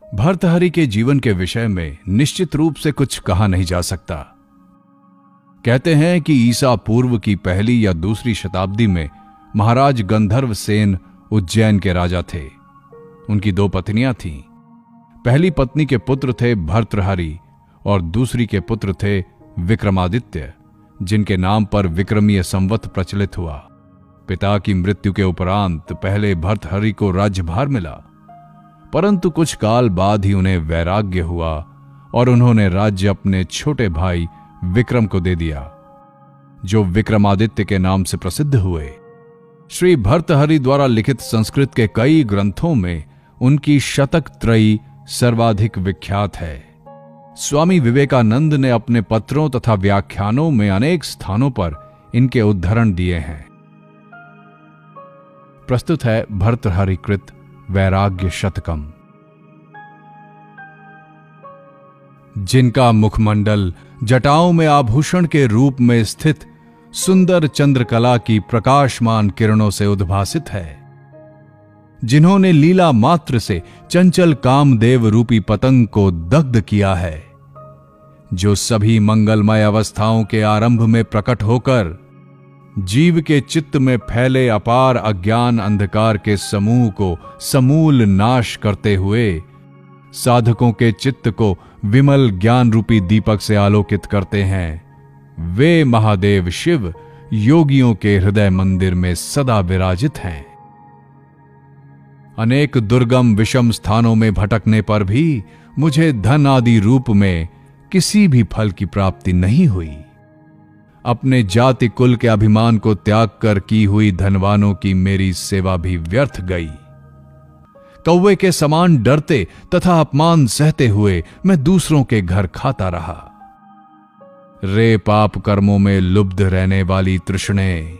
भर्तहरि के जीवन के विषय में निश्चित रूप से कुछ कहा नहीं जा सकता। कहते हैं कि ईसा पूर्व की पहली या दूसरी शताब्दी में महाराज गंधर्व सेन उज्जैन के राजा थे। उनकी 2 पत्नियां थीं। पहली पत्नी के पुत्र थे भर्तृहरि और दूसरी के पुत्र थे विक्रमादित्य, जिनके नाम पर विक्रमीय संवत प्रचलित हुआ। पिता की मृत्यु के उपरांत पहले भर्तहरि को राज्यभार मिला, परंतु कुछ काल बाद ही उन्हें वैराग्य हुआ और उन्होंने राज्य अपने छोटे भाई विक्रम को दे दिया, जो विक्रमादित्य के नाम से प्रसिद्ध हुए। श्री भर्तहरि द्वारा लिखित संस्कृत के कई ग्रंथों में उनकी शतक त्रयी सर्वाधिक विख्यात है। स्वामी विवेकानंद ने अपने पत्रों तथा व्याख्यानों में अनेक स्थानों पर इनके उद्धरण दिए हैं। प्रस्तुत है भर्तहरि कृत वैराग्य शतकम। जिनका मुखमंडल जटाओं में आभूषण के रूप में स्थित सुंदर चंद्रकला की प्रकाशमान किरणों से उद्भासित है, जिन्होंने लीला मात्र से चंचल कामदेव रूपी पतंग को दग्ध किया है, जो सभी मंगलमय अवस्थाओं के आरंभ में प्रकट होकर जीव के चित्त में फैले अपार अज्ञान अंधकार के समूह को समूल नाश करते हुए साधकों के चित्त को विमल ज्ञान रूपी दीपक से आलोकित करते हैं, वे महादेव शिव योगियों के हृदय मंदिर में सदा विराजित हैं। अनेक दुर्गम विषम स्थानों में भटकने पर भी मुझे धन आदि रूप में किसी भी फल की प्राप्ति नहीं हुई। अपने जाति कुल के अभिमान को त्याग कर की हुई धनवानों की मेरी सेवा भी व्यर्थ गई। कौवे के समान डरते तथा अपमान सहते हुए मैं दूसरों के घर खाता रहा। रे पाप कर्मों में लुब्ध रहने वाली तृष्णे,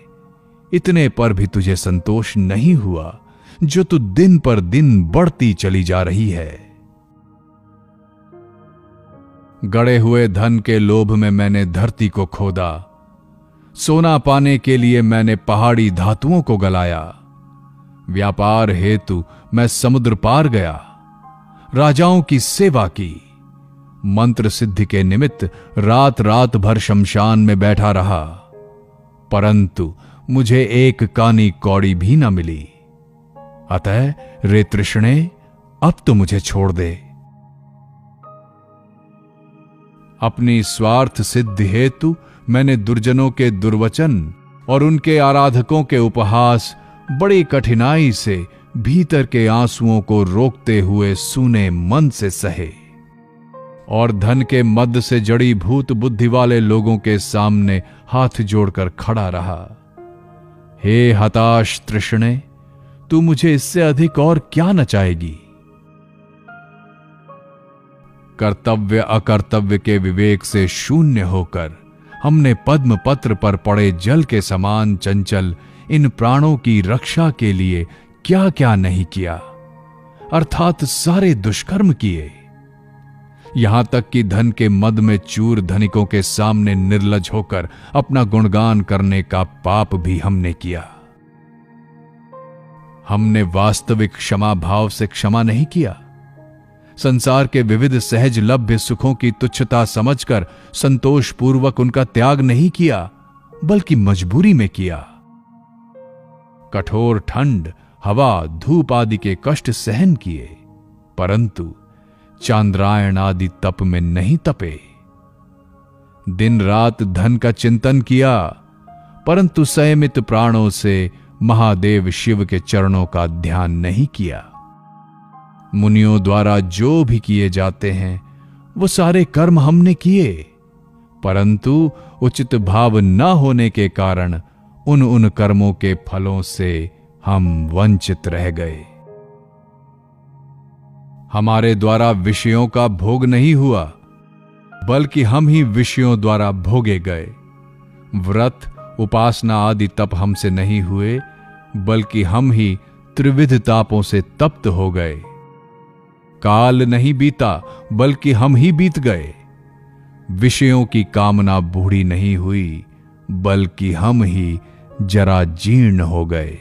इतने पर भी तुझे संतोष नहीं हुआ जो तू दिन पर दिन बढ़ती चली जा रही है। गड़े हुए धन के लोभ में मैंने धरती को खोदा, सोना पाने के लिए मैंने पहाड़ी धातुओं को गलाया। व्यापार हेतु मैं समुद्र पार गया, राजाओं की सेवा की, मंत्र सिद्धि के निमित्त रात रात भर शमशान में बैठा रहा, परंतु मुझे एक कानी कौड़ी भी न मिली। अतः रे तृष्णे, अब तो मुझे छोड़ दे। अपनी स्वार्थ सिद्धि हेतु मैंने दुर्जनों के दुर्वचन और उनके आराधकों के उपहास बड़ी कठिनाई से भीतर के आंसुओं को रोकते हुए सूने मन से सहे, और धन के मद से जड़ी भूत बुद्धि वाले लोगों के सामने हाथ जोड़कर खड़ा रहा। हे हताश तृष्णे, तू मुझे इससे अधिक और क्या नचाएगी? कर्तव्य अकर्तव्य के विवेक से शून्य होकर हमने पद्म पत्र पर पड़े जल के समान चंचल इन प्राणों की रक्षा के लिए क्या क्या नहीं किया, अर्थात सारे दुष्कर्म किए। यहां तक कि धन के मद में चूर धनिकों के सामने निर्लज होकर अपना गुणगान करने का पाप भी हमने किया। हमने वास्तविक क्षमा भाव से क्षमा नहीं किया, संसार के विविध सहज लभ्य सुखों की तुच्छता समझकर संतोष पूर्वक उनका त्याग नहीं किया, बल्कि मजबूरी में किया। कठोर ठंड, हवा, धूप आदि के कष्ट सहन किए, परंतु चांद्रायण आदि तप में नहीं तपे। दिन रात धन का चिंतन किया, परंतु संयमित प्राणों से महादेव शिव के चरणों का ध्यान नहीं किया। मुनियों द्वारा जो भी किए जाते हैं वो सारे कर्म हमने किए, परंतु उचित भाव न होने के कारण उन कर्मों के फलों से हम वंचित रह गए। हमारे द्वारा विषयों का भोग नहीं हुआ, बल्कि हम ही विषयों द्वारा भोगे गए। व्रत, उपासना आदि तप हमसे नहीं हुए, बल्कि हम ही त्रिविध तापों से तप्त हो गए। काल नहीं बीता, बल्कि हम ही बीत गए। विषयों की कामना बूढ़ी नहीं हुई, बल्कि हम ही जरा जीर्ण हो गए।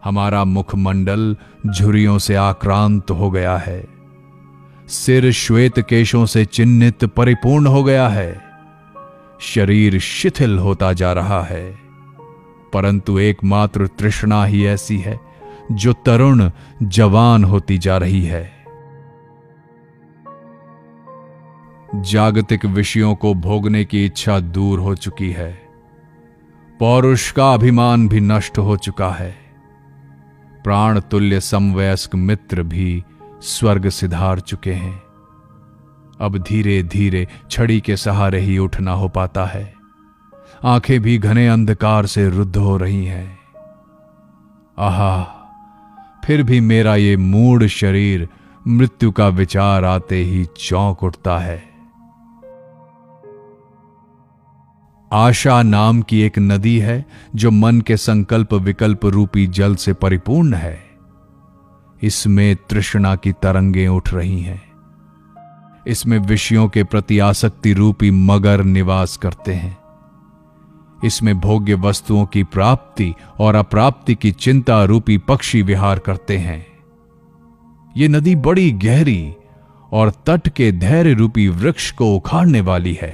हमारा मुखमंडल झुर्रियों से आक्रांत हो गया है, सिर श्वेत केशों से चिन्हित परिपूर्ण हो गया है, शरीर शिथिल होता जा रहा है, परंतु एकमात्र तृष्णा ही ऐसी है जो तरुण जवान होती जा रही है। जागतिक विषयों को भोगने की इच्छा दूर हो चुकी है, पौरुष का अभिमान भी नष्ट हो चुका है, प्राण तुल्य समवयस्क मित्र भी स्वर्ग सिधार चुके हैं। अब धीरे धीरे छड़ी के सहारे ही उठना हो पाता है, आंखें भी घने अंधकार से रुद्ध हो रही हैं। आहा, फिर भी मेरा ये मूढ़ शरीर मृत्यु का विचार आते ही चौंक उठता है। आशा नाम की एक नदी है जो मन के संकल्प विकल्प रूपी जल से परिपूर्ण है। इसमें तृष्णा की तरंगें उठ रही हैं। इसमें विषयों के प्रति आसक्ति रूपी मगर निवास करते हैं। इसमें भोग्य वस्तुओं की प्राप्ति और अप्राप्ति की चिंता रूपी पक्षी विहार करते हैं। ये नदी बड़ी गहरी और तट के धैर्य रूपी वृक्ष को उखाड़ने वाली है।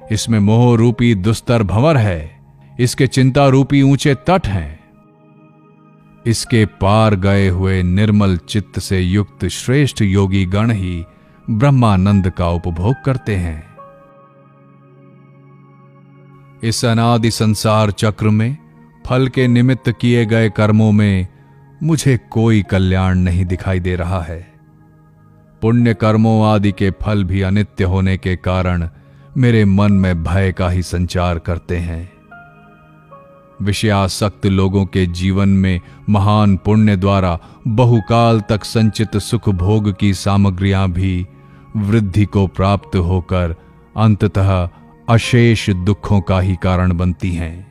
इसमें मोह रूपी दुस्तर भंवर है। इसके चिंता रूपी ऊंचे तट हैं। इसके पार गए हुए निर्मल चित्त से युक्त श्रेष्ठ योगी गण ही ब्रह्मानंद का उपभोग करते हैं। इस अनादि संसार चक्र में फल के निमित्त किए गए कर्मों में मुझे कोई कल्याण नहीं दिखाई दे रहा है। पुण्य कर्मों आदि के फल भी अनित्य होने के कारण मेरे मन में भय का ही संचार करते हैं। विषयासक्त लोगों के जीवन में महान पुण्य द्वारा बहुकाल तक संचित सुख भोग की सामग्रियां भी वृद्धि को प्राप्त होकर अंततः अशेष दुखों का ही कारण बनती हैं।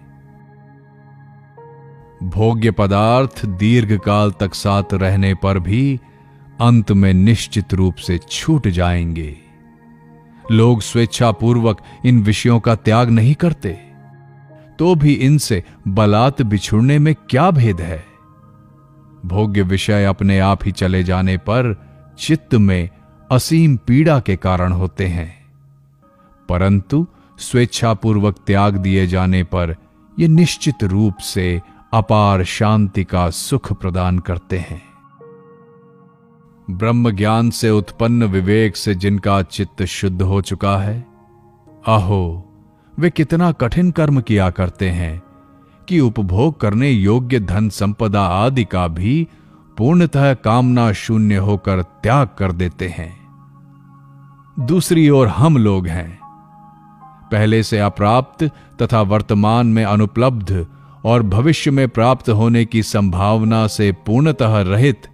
भोग्य पदार्थ दीर्घ काल तक साथ रहने पर भी अंत में निश्चित रूप से छूट जाएंगे। लोग स्वेच्छापूर्वक इन विषयों का त्याग नहीं करते, तो भी इनसे बलात् बिछुड़ने में क्या भेद है। भोग्य विषय अपने आप ही चले जाने पर चित्त में असीम पीड़ा के कारण होते हैं, परंतु स्वेच्छापूर्वक त्याग दिए जाने पर ये निश्चित रूप से अपार शांति का सुख प्रदान करते हैं। ब्रह्म ज्ञान से उत्पन्न विवेक से जिनका चित्त शुद्ध हो चुका है, अहो वे कितना कठिन कर्म किया करते हैं कि उपभोग करने योग्य धन संपदा आदि का भी पूर्णतः कामना शून्य होकर त्याग कर देते हैं। दूसरी ओर हम लोग हैं, पहले से अप्राप्त तथा वर्तमान में अनुपलब्ध और भविष्य में प्राप्त होने की संभावना से पूर्णतः रहित,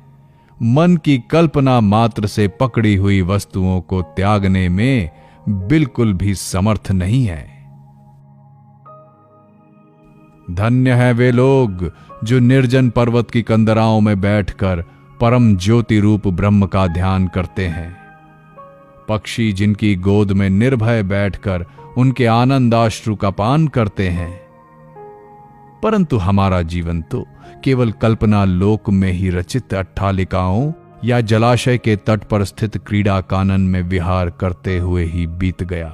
मन की कल्पना मात्र से पकड़ी हुई वस्तुओं को त्यागने में बिल्कुल भी समर्थ नहीं है। धन्य है वे लोग जो निर्जन पर्वत की कंदराओं में बैठकर परम ज्योति रूप ब्रह्म का ध्यान करते हैं। पक्षी जिनकी गोद में निर्भय बैठकर उनके आनंदाश्रु का पान करते हैं। परंतु हमारा जीवन तो केवल कल्पना लोक में ही रचित अट्टालिकाओं या जलाशय के तट पर स्थित क्रीड़ा कानन में विहार करते हुए ही बीत गया।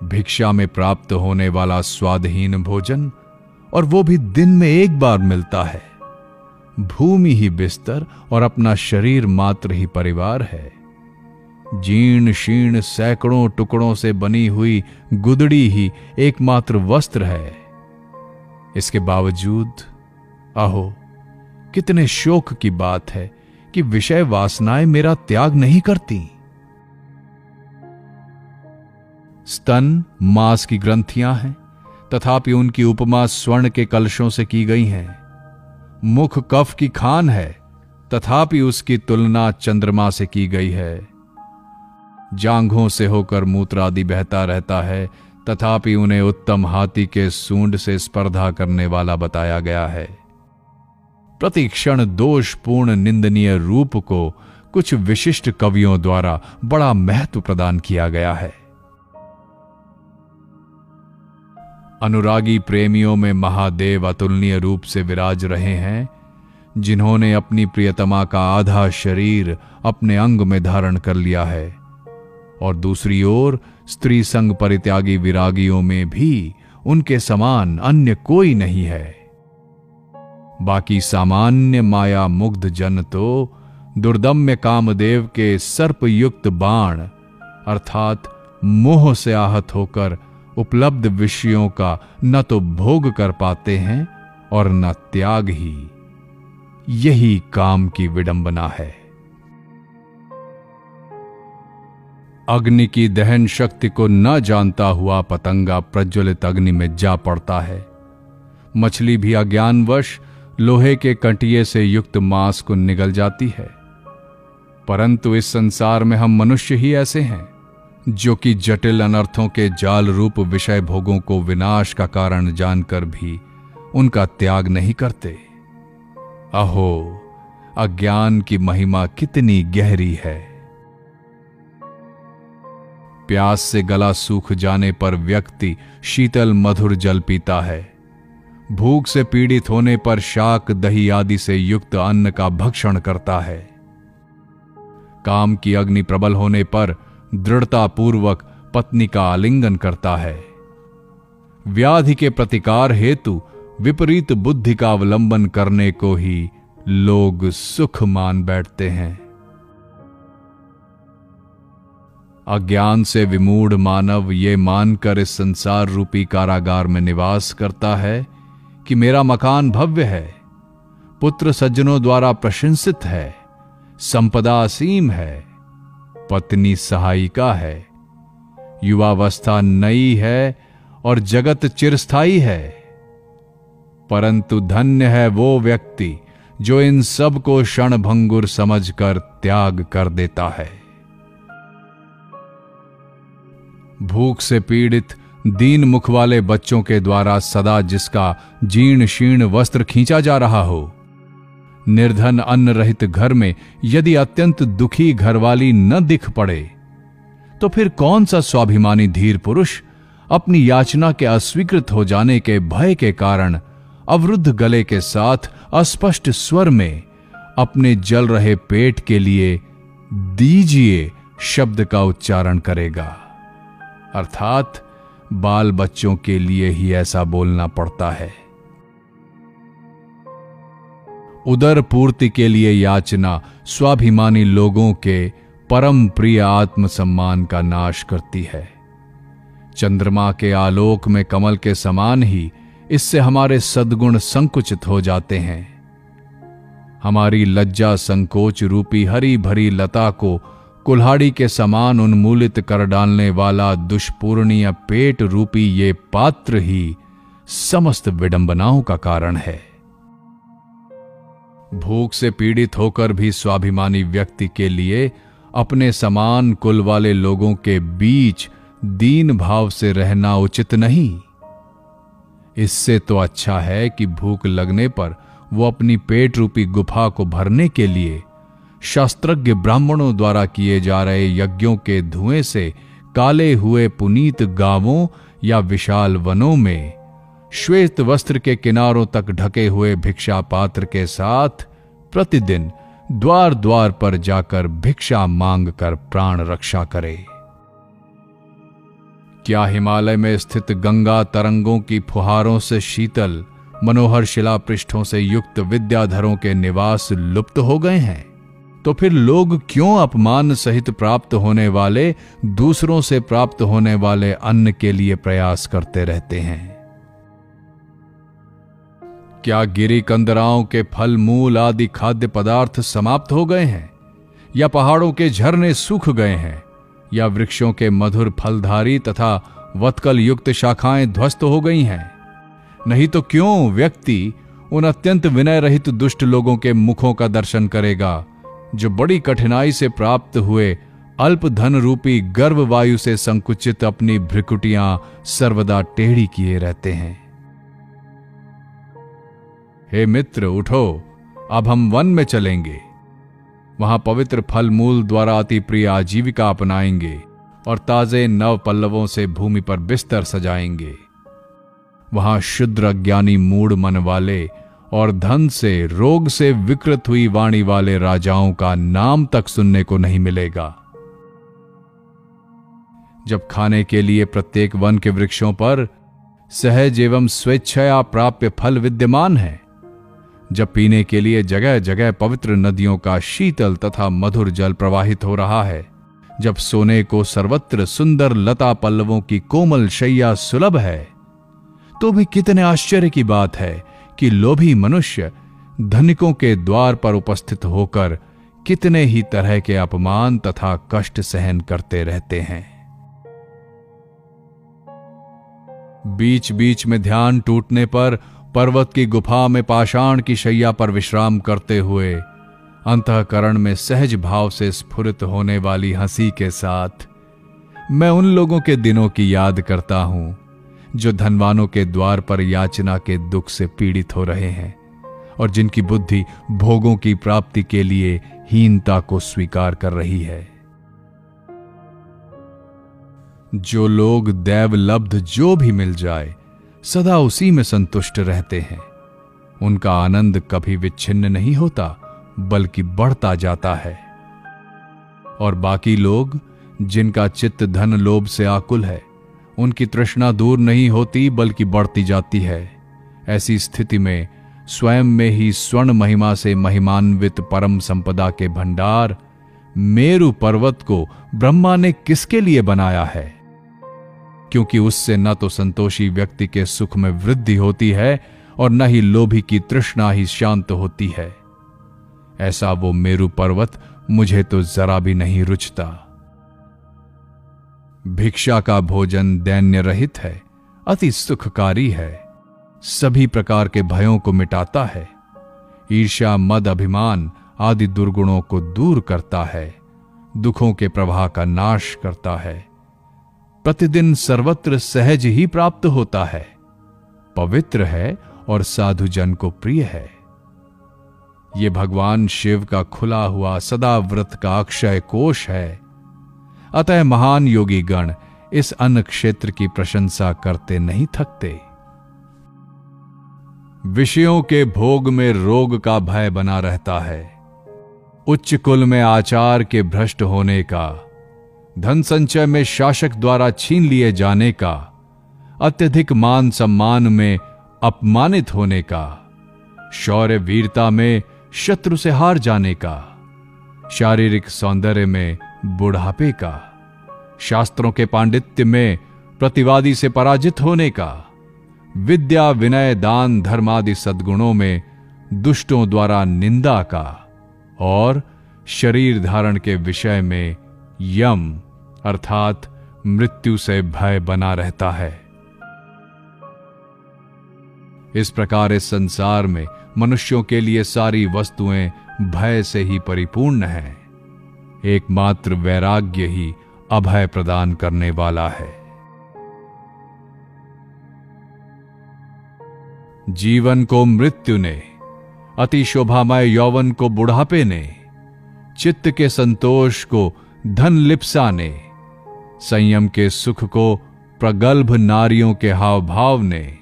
भिक्षा में प्राप्त होने वाला स्वादहीन भोजन, और वो भी दिन में एक बार मिलता है। भूमि ही बिस्तर और अपना शरीर मात्र ही परिवार है। जीर्ण शीर्ण सैकड़ों टुकड़ों से बनी हुई गुदड़ी ही एकमात्र वस्त्र है। इसके बावजूद आहो कितने शोक की बात है कि विषय वासनाएं मेरा त्याग नहीं करती। स्तन मांस की ग्रंथियां हैं, तथापि उनकी उपमा स्वर्ण के कलशों से की गई है। मुख कफ की खान है, तथापि उसकी तुलना चंद्रमा से की गई है। जांघों से होकर मूत्र आदि बहता रहता है, तथापि उन्हें उत्तम हाथी के सूंड से स्पर्धा करने वाला बताया गया है। प्रतिक्षण दोषपूर्ण निंदनीय रूप को कुछ विशिष्ट कवियों द्वारा बड़ा महत्व प्रदान किया गया है। अनुरागी प्रेमियों में महादेव अतुलनीय रूप से विराज रहे हैं, जिन्होंने अपनी प्रियतमा का आधा शरीर अपने अंग में धारण कर लिया है, और दूसरी ओर स्त्री संग परित्यागी विरागियों में भी उनके समान अन्य कोई नहीं है। बाकी सामान्य माया मुग्ध जन तो दुर्दम्य कामदेव के सर्पयुक्त बाण अर्थात मोह से आहत होकर उपलब्ध विषयों का न तो भोग कर पाते हैं और न त्याग ही। यही काम की विडंबना है। अग्नि की दहन शक्ति को न जानता हुआ पतंगा प्रज्वलित अग्नि में जा पड़ता है। मछली भी अज्ञानवश लोहे के कंटिये से युक्त मांस को निगल जाती है। परंतु इस संसार में हम मनुष्य ही ऐसे हैं जो कि जटिल अनर्थों के जाल रूप विषय भोगों को विनाश का कारण जानकर भी उनका त्याग नहीं करते। अहो, अज्ञान की महिमा कितनी गहरी है। प्यास से गला सूख जाने पर व्यक्ति शीतल मधुर जल पीता है। भूख से पीड़ित होने पर शाक दही आदि से युक्त अन्न का भक्षण करता है। काम की अग्नि प्रबल होने पर दृढ़ता पूर्वक पत्नी का आलिंगन करता है। व्याधि के प्रतिकार हेतु विपरीत बुद्धि का अवलंबन करने को ही लोग सुख मान बैठते हैं। अज्ञान से विमूढ़ मानव ये मानकर इस संसार रूपी कारागार में निवास करता है कि मेरा मकान भव्य है, पुत्र सज्जनों द्वारा प्रशंसित है, संपदा असीम है, पत्नी सहायिका है, युवावस्था नई है और जगत चिरस्थायी है। परंतु धन्य है वो व्यक्ति जो इन सब को क्षणभंगुर समझकर त्याग कर देता है। भूख से पीड़ित दीन मुख वाले बच्चों के द्वारा सदा जिसका जीर्ण शीर्ण वस्त्र खींचा जा रहा हो, निर्धन अन्न रहित घर में यदि अत्यंत दुखी घरवाली न दिख पड़े, तो फिर कौन सा स्वाभिमानी धीर पुरुष अपनी याचना के अस्वीकृत हो जाने के भय के कारण अवरुद्ध गले के साथ अस्पष्ट स्वर में अपने जल रहे पेट के लिए दीजिए शब्द का उच्चारण करेगा। अर्थात बाल बच्चों के लिए ही ऐसा बोलना पड़ता है। उदर पूर्ति के लिए याचना स्वाभिमानी लोगों के परम प्रिय आत्मसम्मान का नाश करती है। चंद्रमा के आलोक में कमल के समान ही इससे हमारे सद्गुण संकुचित हो जाते हैं। हमारी लज्जा संकोच रूपी हरी भरी लता को कुल्हाड़ी के समान उन्मूलित कर डालने वाला दुष्पूर्णीय पेट रूपी ये पात्र ही समस्त विडंबनाओं का कारण है। भूख से पीड़ित होकर भी स्वाभिमानी व्यक्ति के लिए अपने समान कुल वाले लोगों के बीच दीन भाव से रहना उचित नहीं। इससे तो अच्छा है कि भूख लगने पर वो अपनी पेट रूपी गुफा को भरने के लिए शास्त्रज्ञ ब्राह्मणों द्वारा किए जा रहे यज्ञों के धुएं से काले हुए पुनीत गांवों या विशाल वनों में श्वेत वस्त्र के किनारों तक ढके हुए भिक्षा पात्र के साथ प्रतिदिन द्वार द्वार पर जाकर भिक्षा मांग कर प्राण रक्षा करे। क्या हिमालय में स्थित गंगा तरंगों की फुहारों से शीतल मनोहर शिला पृष्ठों से युक्त विद्याधरों के निवास लुप्त हो गए हैं? तो फिर लोग क्यों अपमान सहित प्राप्त होने वाले दूसरों से प्राप्त होने वाले अन्न के लिए प्रयास करते रहते हैं? क्या गिरी कंदराओं के फल मूल आदि खाद्य पदार्थ समाप्त हो गए हैं, या पहाड़ों के झरने सूख गए हैं, या वृक्षों के मधुर फलधारी तथा वत्कल युक्त शाखाएं ध्वस्त हो गई हैं? नहीं तो क्यों व्यक्ति उन अत्यंत विनय रहित दुष्ट लोगों के मुखों का दर्शन करेगा जो बड़ी कठिनाई से प्राप्त हुए अल्प धन रूपी गर्भ वायु से संकुचित अपनी भ्रिकुटियां सर्वदा टेढ़ी किए रहते हैं। हे मित्र, उठो, अब हम वन में चलेंगे। वहां पवित्र फल मूल द्वारा अति प्रिय आजीविका अपनाएंगे और ताजे नव पल्लवों से भूमि पर बिस्तर सजाएंगे। वहां शुद्र अज्ञानी मूढ़ मन वाले और धन से रोग से विकृत हुई वाणी वाले राजाओं का नाम तक सुनने को नहीं मिलेगा। जब खाने के लिए प्रत्येक वन के वृक्षों पर सहज एवं स्वेच्छया प्राप्य फल विद्यमान है, जब पीने के लिए जगह जगह पवित्र नदियों का शीतल तथा मधुर जल प्रवाहित हो रहा है, जब सोने को सर्वत्र सुंदर लता पल्लवों की कोमल शैया सुलभ है, तो भी कितने आश्चर्य की बात है कि लोभी मनुष्य धनिकों के द्वार पर उपस्थित होकर कितने ही तरह के अपमान तथा कष्ट सहन करते रहते हैं। बीच बीच में ध्यान टूटने पर पर्वत की गुफा में पाषाण की शैया पर विश्राम करते हुए अंतःकरण में सहज भाव से स्फुरित होने वाली हंसी के साथ मैं उन लोगों के दिनों की याद करता हूं जो धनवानों के द्वार पर याचना के दुख से पीड़ित हो रहे हैं और जिनकी बुद्धि भोगों की प्राप्ति के लिए हीनता को स्वीकार कर रही है। जो लोग दैवलब्ध जो भी मिल जाए सदा उसी में संतुष्ट रहते हैं, उनका आनंद कभी विच्छिन्न नहीं होता बल्कि बढ़ता जाता है। और बाकी लोग जिनका चित्त धन लोभ से आकुल है, उनकी तृष्णा दूर नहीं होती बल्कि बढ़ती जाती है। ऐसी स्थिति में स्वयं में ही स्वर्ण महिमा से महिमान्वित परम संपदा के भंडार मेरु पर्वत को ब्रह्मा ने किसके लिए बनाया है? क्योंकि उससे न तो संतोषी व्यक्ति के सुख में वृद्धि होती है और न ही लोभी की तृष्णा ही शांत होती है। ऐसा वो मेरु पर्वत मुझे तो जरा भी नहीं रुचता। भिक्षा का भोजन दैन्य रहित है, अति सुखकारी है, सभी प्रकार के भयों को मिटाता है, ईर्ष्या मद अभिमान आदि दुर्गुणों को दूर करता है, दुखों के प्रवाह का नाश करता है, प्रतिदिन सर्वत्र सहज ही प्राप्त होता है, पवित्र है और साधुजन को प्रिय है। ये भगवान शिव का खुला हुआ सदाव्रत का अक्षय कोश है। अतः महान योगी गण इस अन्न क्षेत्र की प्रशंसा करते नहीं थकते। विषयों के भोग में रोग का भय बना रहता है, उच्च कुल में आचार के भ्रष्ट होने का, धन संचय में शासक द्वारा छीन लिए जाने का, अत्यधिक मान सम्मान में अपमानित होने का, शौर्य वीरता में शत्रु से हार जाने का, शारीरिक सौंदर्य में बुढ़ापे का, शास्त्रों के पांडित्य में प्रतिवादी से पराजित होने का, विद्या विनय दान धर्म आदि सद्गुणों में दुष्टों द्वारा निंदा का, और शरीर धारण के विषय में यम अर्थात मृत्यु से भय बना रहता है। इस प्रकार इस संसार में मनुष्यों के लिए सारी वस्तुएं भय से ही परिपूर्ण हैं। एकमात्र वैराग्य ही अभय प्रदान करने वाला है। जीवन को मृत्यु ने, अति शोभामय यौवन को बुढ़ापे ने, चित्त के संतोष को धन लिप्सा ने, संयम के सुख को प्रगल्भ नारियों के हाव भाव ने,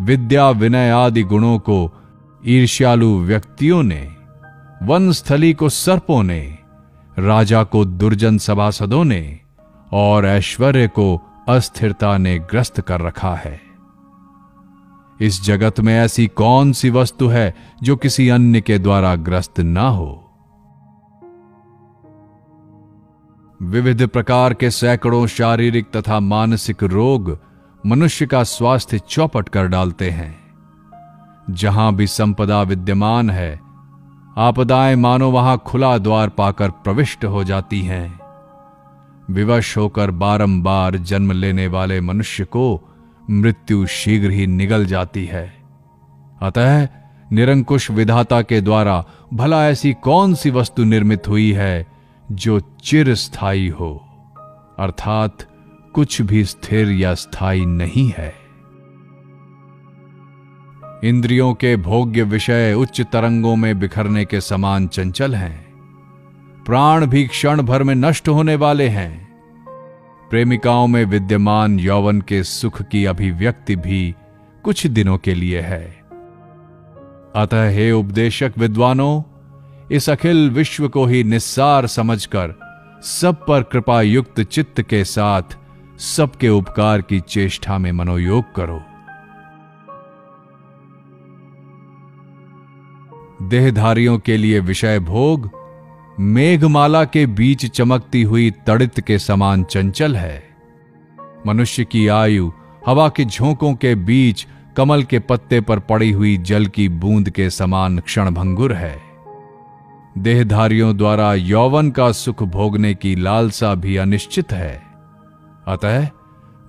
विद्या विनय आदि गुणों को ईर्ष्यालु व्यक्तियों ने, वनस्थली को सर्पों ने, राजा को दुर्जन सभासदों ने और ऐश्वर्य को अस्थिरता ने ग्रस्त कर रखा है। इस जगत में ऐसी कौन सी वस्तु है जो किसी अन्य के द्वारा ग्रस्त ना हो। विविध प्रकार के सैकड़ों शारीरिक तथा मानसिक रोग मनुष्य का स्वास्थ्य चौपट कर डालते हैं। जहां भी संपदा विद्यमान है, आपदाएं मानो वहां खुला द्वार पाकर प्रविष्ट हो जाती हैं। विवश होकर बारंबार जन्म लेने वाले मनुष्य को मृत्यु शीघ्र ही निगल जाती है। अतः निरंकुश विधाता के द्वारा भला ऐसी कौन सी वस्तु निर्मित हुई है जो चिरस्थायी हो, अर्थात कुछ भी स्थिर या स्थायी नहीं है। इंद्रियों के भोग्य विषय उच्च तरंगों में बिखरने के समान चंचल हैं। प्राण भी क्षण भर में नष्ट होने वाले हैं। प्रेमिकाओं में विद्यमान यौवन के सुख की अभिव्यक्ति भी कुछ दिनों के लिए है। अतः हे उपदेशक विद्वानों, इस अखिल विश्व को ही निस्सार समझकर सब पर कृपा युक्त चित्त के साथ सबके उपकार की चेष्टा में मनोयोग करो। देहधारियों के लिए विषय भोग मेघमाला के बीच चमकती हुई तड़ित के समान चंचल है। मनुष्य की आयु हवा के झोंकों के बीच कमल के पत्ते पर पड़ी हुई जल की बूंद के समान क्षणभंगुर है। देहधारियों द्वारा यौवन का सुख भोगने की लालसा भी अनिश्चित है। अतः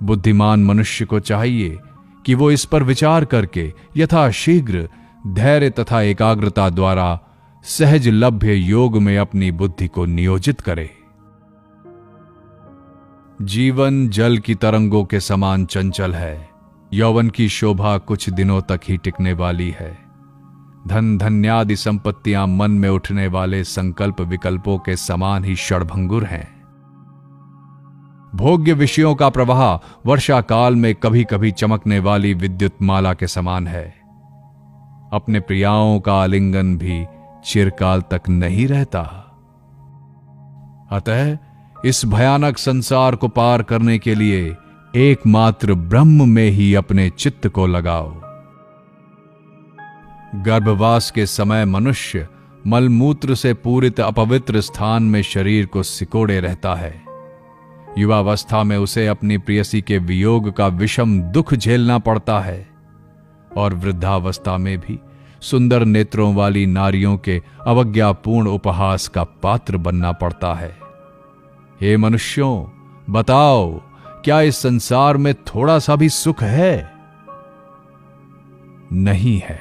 बुद्धिमान मनुष्य को चाहिए कि वो इस पर विचार करके यथाशीघ्र धैर्य तथा एकाग्रता द्वारा सहज लभ्य योग में अपनी बुद्धि को नियोजित करे। जीवन जल की तरंगों के समान चंचल है। यौवन की शोभा कुछ दिनों तक ही टिकने वाली है। धन धन्यादि संपत्तियां मन में उठने वाले संकल्प विकल्पों के समान ही क्षणभंगुर हैं। भोग्य विषयों का प्रवाह वर्षा काल में कभी कभी चमकने वाली विद्युत माला के समान है। अपने प्रियाओं का आलिंगन भी चिरकाल तक नहीं रहता। अतः इस भयानक संसार को पार करने के लिए एकमात्र ब्रह्म में ही अपने चित्त को लगाओ। गर्भवास के समय मनुष्य मलमूत्र से पूरित अपवित्र स्थान में शरीर को सिकोड़े रहता है। युवावस्था में उसे अपनी प्रेयसी के वियोग का विषम दुख झेलना पड़ता है और वृद्धावस्था में भी सुंदर नेत्रों वाली नारियों के अवज्ञापूर्ण उपहास का पात्र बनना पड़ता है। हे मनुष्यों, बताओ, क्या इस संसार में थोड़ा सा भी सुख है? नहीं है।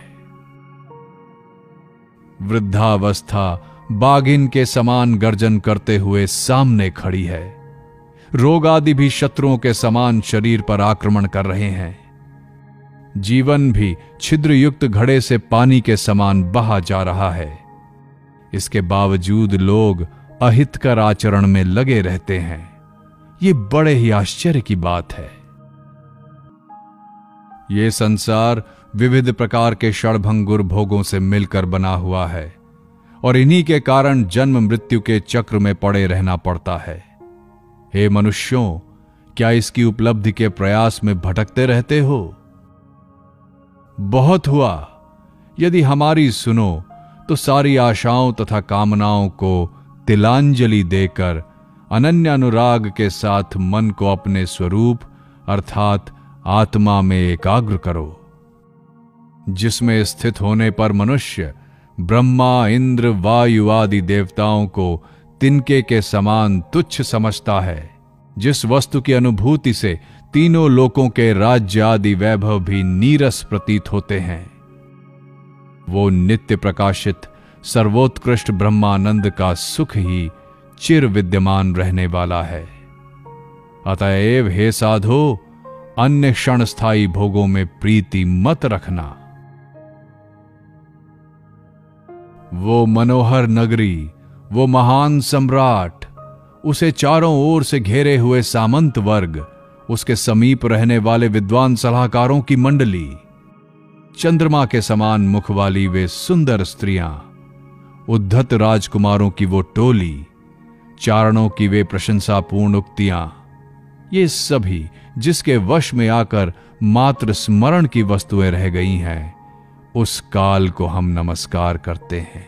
वृद्धावस्था बाघिन के समान गर्जन करते हुए सामने खड़ी है। रोग आदि भी शत्रुओं के समान शरीर पर आक्रमण कर रहे हैं। जीवन भी छिद्र युक्त घड़े से पानी के समान बहा जा रहा है। इसके बावजूद लोग अहितकर आचरण में लगे रहते हैं। ये बड़े ही आश्चर्य की बात है। ये संसार विविध प्रकार के क्षणभंगुर भोगों से मिलकर बना हुआ है और इन्हीं के कारण जन्म मृत्यु के चक्र में पड़े रहना पड़ता है। हे मनुष्यों, क्या इसकी उपलब्धि के प्रयास में भटकते रहते हो? बहुत हुआ। यदि हमारी सुनो तो सारी आशाओं तथा कामनाओं को तिलांजलि देकर अनन्य अनुराग के साथ मन को अपने स्वरूप अर्थात आत्मा में एकाग्र करो, जिसमें स्थित होने पर मनुष्य ब्रह्मा, इंद्र, वायु आदि देवताओं को तिनके के समान तुच्छ समझता है। जिस वस्तु की अनुभूति से तीनों लोकों के राज्य आदि वैभव भी नीरस प्रतीत होते हैं, वो नित्य प्रकाशित सर्वोत्कृष्ट ब्रह्मानंद का सुख ही चिर विद्यमान रहने वाला है। अतएव हे साधो, अन्य क्षणस्थायी भोगों में प्रीति मत रखना। वो मनोहर नगरी, वो महान सम्राट, उसे चारों ओर से घेरे हुए सामंत वर्ग, उसके समीप रहने वाले विद्वान सलाहकारों की मंडली, चंद्रमा के समान मुख वाली वे सुंदर स्त्रियां, उद्धत राजकुमारों की वो टोली, चारणों की वे प्रशंसापूर्ण उक्तियां, ये सभी जिसके वश में आकर मात्र स्मरण की वस्तुएं रह गई हैं, उस काल को हम नमस्कार करते हैं।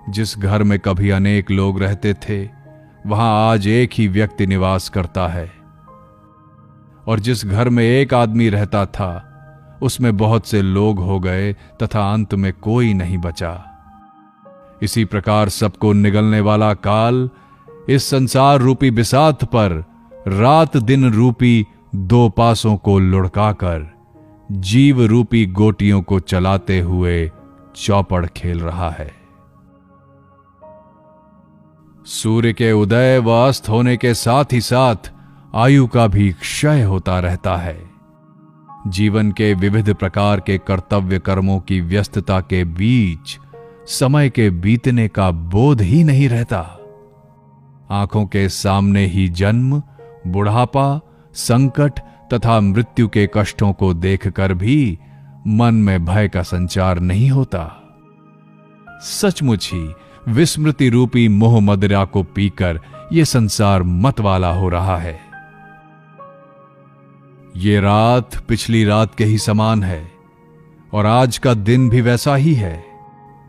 जिस घर में कभी अनेक लोग रहते थे, वहां आज एक ही व्यक्ति निवास करता है, और जिस घर में एक आदमी रहता था, उसमें बहुत से लोग हो गए तथा अंत में कोई नहीं बचा। इसी प्रकार सबको निगलने वाला काल इस संसार रूपी बिसात पर रात दिन रूपी दो पासों को लुढ़काकर जीव रूपी गोटियों को चलाते हुए चौपड़ खेल रहा है। सूर्य के उदय व अस्त होने के साथ ही साथ आयु का भी क्षय होता रहता है। जीवन के विविध प्रकार के कर्तव्य कर्मों की व्यस्तता के बीच समय के बीतने का बोध ही नहीं रहता। आंखों के सामने ही जन्म, बुढ़ापा, संकट तथा मृत्यु के कष्टों को देखकर भी मन में भय का संचार नहीं होता। सचमुच ही विस्मृति रूपी मोह मदिरा को पीकर यह संसार मतवाला हो रहा है। ये रात पिछली रात के ही समान है और आज का दिन भी वैसा ही है।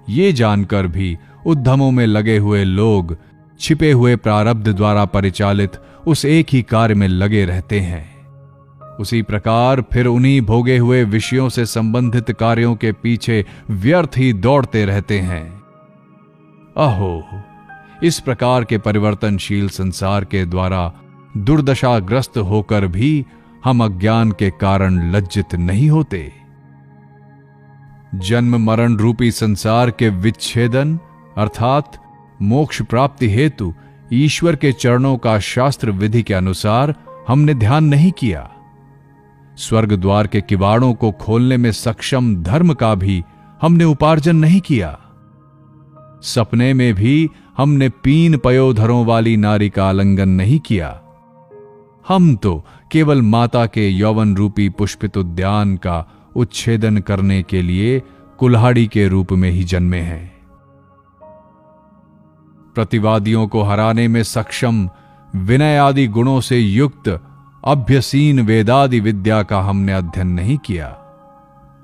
ये जानकर भी उद्यमों में लगे हुए लोग छिपे हुए प्रारब्ध द्वारा परिचालित उस एक ही कार्य में लगे रहते हैं। उसी प्रकार फिर उन्हीं भोगे हुए विषयों से संबंधित कार्यों के पीछे व्यर्थ ही दौड़ते रहते हैं। अहो, इस प्रकार के परिवर्तनशील संसार के द्वारा दुर्दशाग्रस्त होकर भी हम अज्ञान के कारण लज्जित नहीं होते। जन्म मरण रूपी संसार के विच्छेदन अर्थात मोक्ष प्राप्ति हेतु ईश्वर के चरणों का शास्त्र विधि के अनुसार हमने ध्यान नहीं किया। स्वर्ग द्वार के किवाड़ों को खोलने में सक्षम धर्म का भी हमने उपार्जन नहीं किया। सपने में भी हमने पीन पयोधरों वाली नारी का आलिंगन नहीं किया। हम तो केवल माता के यौवन रूपी पुष्पित उद्यान का उच्छेदन करने के लिए कुल्हाड़ी के रूप में ही जन्मे हैं। प्रतिवादियों को हराने में सक्षम विनय आदि गुणों से युक्त अभ्यसीन वेदादि विद्या का हमने अध्ययन नहीं किया।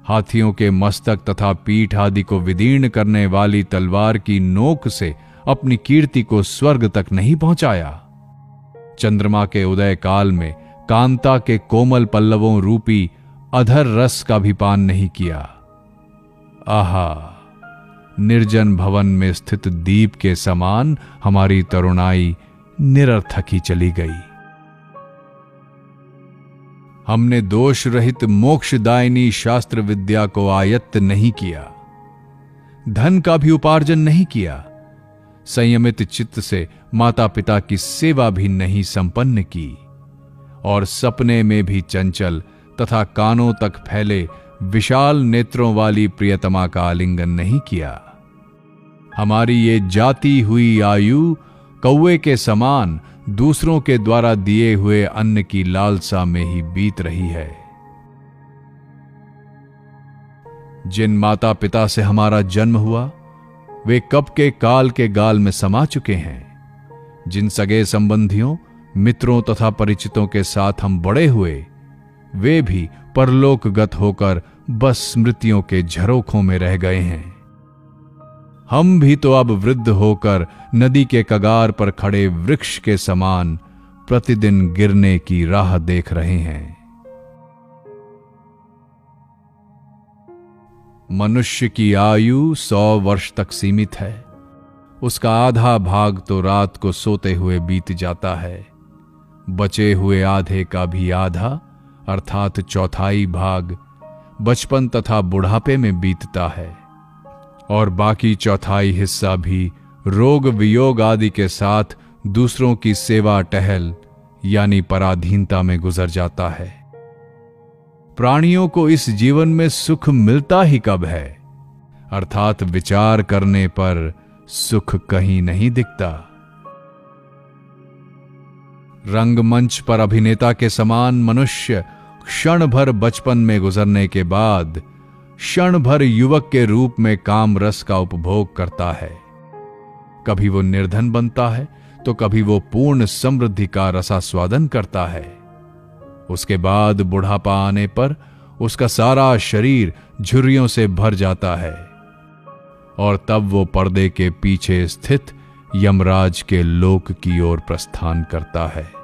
हाथियों के मस्तक तथा पीठ आदि को विदीर्ण करने वाली तलवार की नोक से अपनी कीर्ति को स्वर्ग तक नहीं पहुंचाया। चंद्रमा के उदय काल में कांता के कोमल पल्लवों रूपी अधर रस का भी पान नहीं किया। आहा, निर्जन भवन में स्थित दीप के समान हमारी तरुणाई निरर्थक ही चली गई। हमने दोष रहित मोक्षदायिनी शास्त्र विद्या को आयत्त नहीं किया। धन का भी उपार्जन नहीं किया। संयमित चित्त से माता पिता की सेवा भी नहीं संपन्न की और सपने में भी चंचल तथा कानों तक फैले विशाल नेत्रों वाली प्रियतमा का आलिंगन नहीं किया। हमारी ये जाती हुई आयु कौवे के समान दूसरों के द्वारा दिए हुए अन्न की लालसा में ही बीत रही है। जिन माता पिता से हमारा जन्म हुआ वे कब के काल के गाल में समा चुके हैं। जिन सगे संबंधियों मित्रों तथा परिचितों के साथ हम बड़े हुए वे भी परलोकगत होकर बस स्मृतियों के झरोखों में रह गए हैं। हम भी तो अब वृद्ध होकर नदी के कगार पर खड़े वृक्ष के समान प्रतिदिन गिरने की राह देख रहे हैं। मनुष्य की आयु 100 वर्ष तक सीमित है। उसका आधा भाग तो रात को सोते हुए बीत जाता है। बचे हुए आधे का भी आधा अर्थात चौथाई भाग बचपन तथा बुढ़ापे में बीतता है और बाकी चौथाई हिस्सा भी रोग वियोग आदि के साथ दूसरों की सेवा टहल यानी पराधीनता में गुजर जाता है। प्राणियों को इस जीवन में सुख मिलता ही कब है, अर्थात विचार करने पर सुख कहीं नहीं दिखता। रंगमंच पर अभिनेता के समान मनुष्य क्षण भर बचपन में गुजरने के बाद क्षण भर युवक के रूप में काम रस का उपभोग करता है। कभी वो निर्धन बनता है तो कभी वो पूर्ण समृद्धि का रसास्वादन करता है। उसके बाद बुढ़ापा आने पर उसका सारा शरीर झुर्रियों से भर जाता है और तब वो पर्दे के पीछे स्थित यमराज के लोक की ओर प्रस्थान करता है।